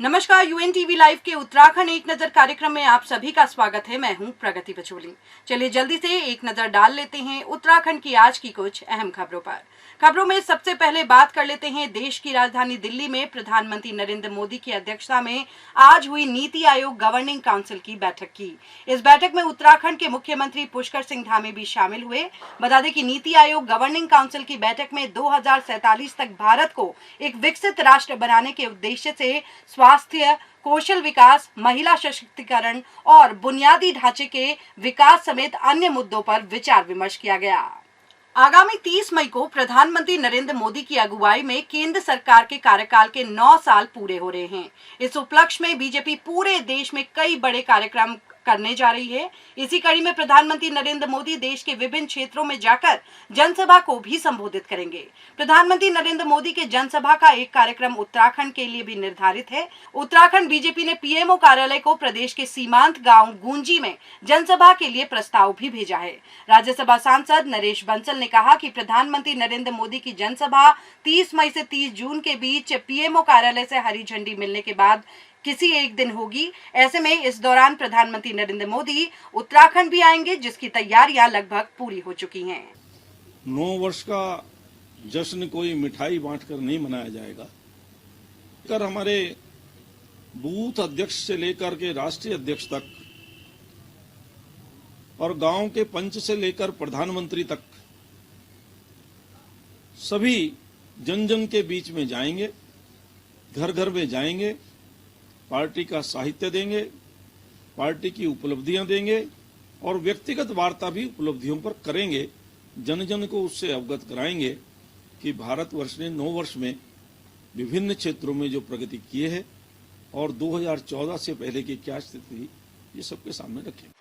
नमस्कार, यूएनटीवी लाइव के उत्तराखंड एक नजर कार्यक्रम में आप सभी का स्वागत है। मैं हूं प्रगति पचोली। चलिए जल्दी से एक नजर डाल लेते हैं उत्तराखंड की आज की कुछ अहम खबरों पर। खबरों में सबसे पहले बात कर लेते हैं देश की राजधानी दिल्ली में प्रधानमंत्री नरेंद्र मोदी की अध्यक्षता में आज हुई नीति आयोग गवर्निंग काउंसिल की बैठक की। इस बैठक में उत्तराखंड के मुख्यमंत्री पुष्कर सिंह धामी भी शामिल हुए। बता दें कि नीति आयोग गवर्निंग काउंसिल की बैठक में 2047 तक भारत को एक विकसित राष्ट्र बनाने के उद्देश्य से स्वास्थ्य, कौशल विकास, महिला सशक्तिकरण और बुनियादी ढांचे के विकास समेत अन्य मुद्दों पर विचार विमर्श किया गया। आगामी 30 मई को प्रधानमंत्री नरेंद्र मोदी की अगुवाई में केंद्र सरकार के कार्यकाल के 9 साल पूरे हो रहे हैं। इस उपलक्ष्य में बीजेपी पूरे देश में कई बड़े कार्यक्रम करने जा रही है। इसी कड़ी में प्रधानमंत्री नरेंद्र मोदी देश के विभिन्न क्षेत्रों में जाकर जनसभा को भी संबोधित करेंगे। प्रधानमंत्री नरेंद्र मोदी के जनसभा का एक कार्यक्रम उत्तराखंड के लिए भी निर्धारित है। उत्तराखंड बीजेपी ने पीएमओ कार्यालय को प्रदेश के सीमांत गांव गुंजी में जनसभा के लिए प्रस्ताव भी भेजा है। राज्यसभा सांसद नरेश बंसल ने कहा कि प्रधानमंत्री नरेंद्र मोदी की जनसभा 30 मई से 30 जून के बीच पीएमओ कार्यालय से हरी झंडी मिलने के बाद किसी एक दिन होगी। ऐसे में इस दौरान प्रधानमंत्री नरेंद्र मोदी उत्तराखंड भी आएंगे, जिसकी तैयारियां लगभग पूरी हो चुकी हैं। 9 वर्ष का जश्न कोई मिठाई बांटकर नहीं मनाया जाएगा। कर हमारे बूथ अध्यक्ष से लेकर के राष्ट्रीय अध्यक्ष तक और गांव के पंच से लेकर प्रधानमंत्री तक सभी जन जन के बीच में जाएंगे, घर घर में जाएंगे, पार्टी का साहित्य देंगे, पार्टी की उपलब्धियां देंगे और व्यक्तिगत वार्ता भी उपलब्धियों पर करेंगे। जन जन को उससे अवगत कराएंगे कि भारतवर्ष ने 9 वर्ष में विभिन्न क्षेत्रों में जो प्रगति की है और 2014 से पहले की क्या स्थिति थी, ये सबके सामने रखेंगे।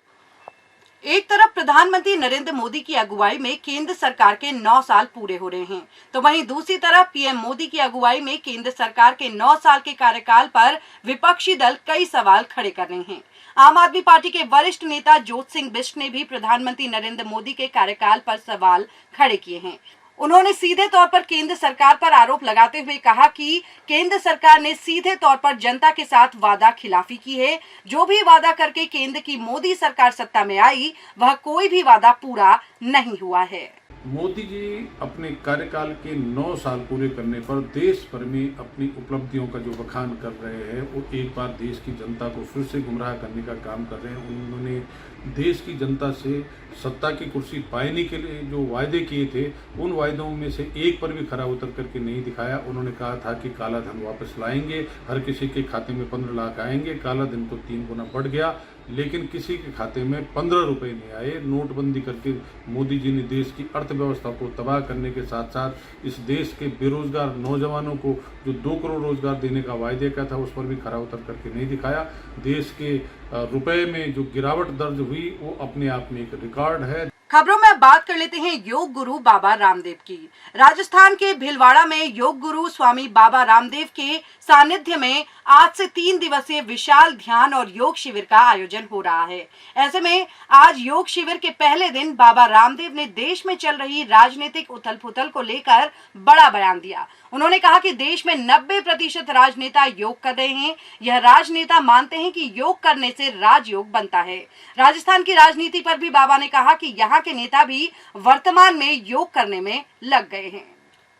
एक तरफ प्रधानमंत्री नरेंद्र मोदी की अगुवाई में केंद्र सरकार के 9 साल पूरे हो रहे हैं, तो वहीं दूसरी तरफ पीएम मोदी की अगुवाई में केंद्र सरकार के 9 साल के कार्यकाल पर विपक्षी दल कई सवाल खड़े कर रहे हैं। आम आदमी पार्टी के वरिष्ठ नेता ज्योत सिंह बिष्ट ने भी प्रधानमंत्री नरेंद्र मोदी के कार्यकाल पर सवाल खड़े किए हैं। उन्होंने सीधे तौर पर केंद्र सरकार पर आरोप लगाते हुए कहा कि केंद्र सरकार ने सीधे तौर पर जनता के साथ वादा खिलाफी की है। जो भी वादा करके केंद्र की मोदी सरकार सत्ता में आई, वह कोई भी वादा पूरा नहीं हुआ है। मोदी जी अपने कार्यकाल के 9 साल पूरे करने पर देश भर में अपनी उपलब्धियों का जो बखान कर रहे हैं, वो एक बार देश की जनता को फिर से गुमराह करने का काम कर रहे हैं। उन्होंने देश की जनता से सत्ता की कुर्सी पाने के लिए जो वायदे किए थे, उन वायदों में से एक पर भी खरा उतर करके नहीं दिखाया। उन्होंने कहा था कि काला धन वापस लाएंगे, हर किसी के खाते में 15 लाख आएंगे। काला धन तो 3 गुना बढ़ गया, लेकिन किसी के खाते में 15 रुपये नहीं आए। नोटबंदी करके मोदी जी ने देश की अर्थव्यवस्था को तबाह करने के साथ साथ इस देश के बेरोजगार नौजवानों को जो 2 करोड़ रोजगार देने का वायदे का था, उस पर भी खरा उतर करके नहीं दिखाया। देश के रुपए में जो गिरावट दर्ज हुई, वो अपने आप में एक रिकॉर्ड है। खबरों में बात कर लेते हैं योग गुरु बाबा रामदेव की। राजस्थान के भीलवाड़ा में योग गुरु स्वामी बाबा रामदेव के सानिध्य में आज से 3 दिवसीय विशाल ध्यान और योग शिविर का आयोजन हो रहा है। ऐसे में आज योग शिविर के पहले दिन बाबा रामदेव ने देश में चल रही राजनीतिक उथल पुथल को लेकर बड़ा बयान दिया। उन्होंने कहा कि देश में 90% राजनेता योग कर रहे हैं। यह राजनेता मानते हैं कि योग करने से राजयोग बनता है। राजस्थान की राजनीति पर भी बाबा ने कहा कि यहाँ के नेता भी वर्तमान में योग करने में लग गए हैं।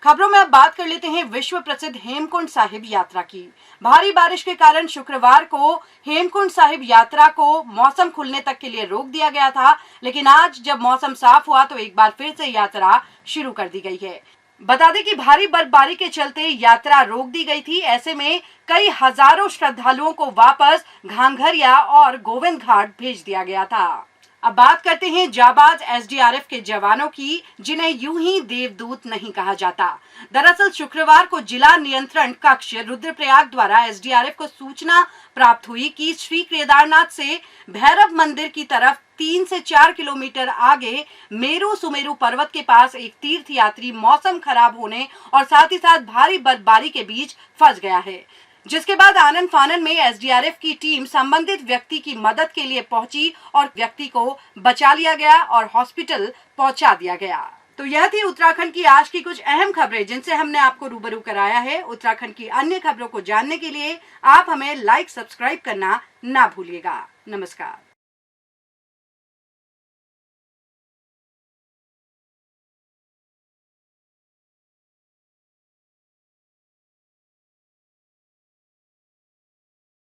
खबरों में अब बात कर लेते हैं विश्व प्रसिद्ध हेमकुंड साहिब यात्रा की। भारी बारिश के कारण शुक्रवार को हेमकुंड साहिब यात्रा को मौसम खुलने तक के लिए रोक दिया गया था, लेकिन आज जब मौसम साफ हुआ तो एक बार फिर से यात्रा शुरू कर दी गई है। बता दें कि भारी बर्फबारी के चलते यात्रा रोक दी गई थी। ऐसे में कई हजारों श्रद्धालुओं को वापस घांघरिया और गोविंद घाट भेज दिया गया था। अब बात करते हैं जाबाज एसडीआरएफ के जवानों की, जिन्हें यूं ही देवदूत नहीं कहा जाता। दरअसल शुक्रवार को जिला नियंत्रण कक्ष रुद्रप्रयाग द्वारा एसडीआरएफ को सूचना प्राप्त हुई कि श्री केदारनाथ से भैरव मंदिर की तरफ 3 से 4 किलोमीटर आगे मेरू सुमेरु पर्वत के पास एक तीर्थ यात्री मौसम खराब होने और साथ ही साथ भारी बर्फबारी के बीच फंस गया है, जिसके बाद आनन फानन में एसडीआरएफ की टीम संबंधित व्यक्ति की मदद के लिए पहुंची और व्यक्ति को बचा लिया गया और हॉस्पिटल पहुंचा दिया गया। तो यह थी उत्तराखंड की आज की कुछ अहम खबरें जिनसे हमने आपको रूबरू कराया है। उत्तराखंड की अन्य खबरों को जानने के लिए आप हमें लाइक सब्सक्राइब करना ना भूलिएगा। नमस्कार।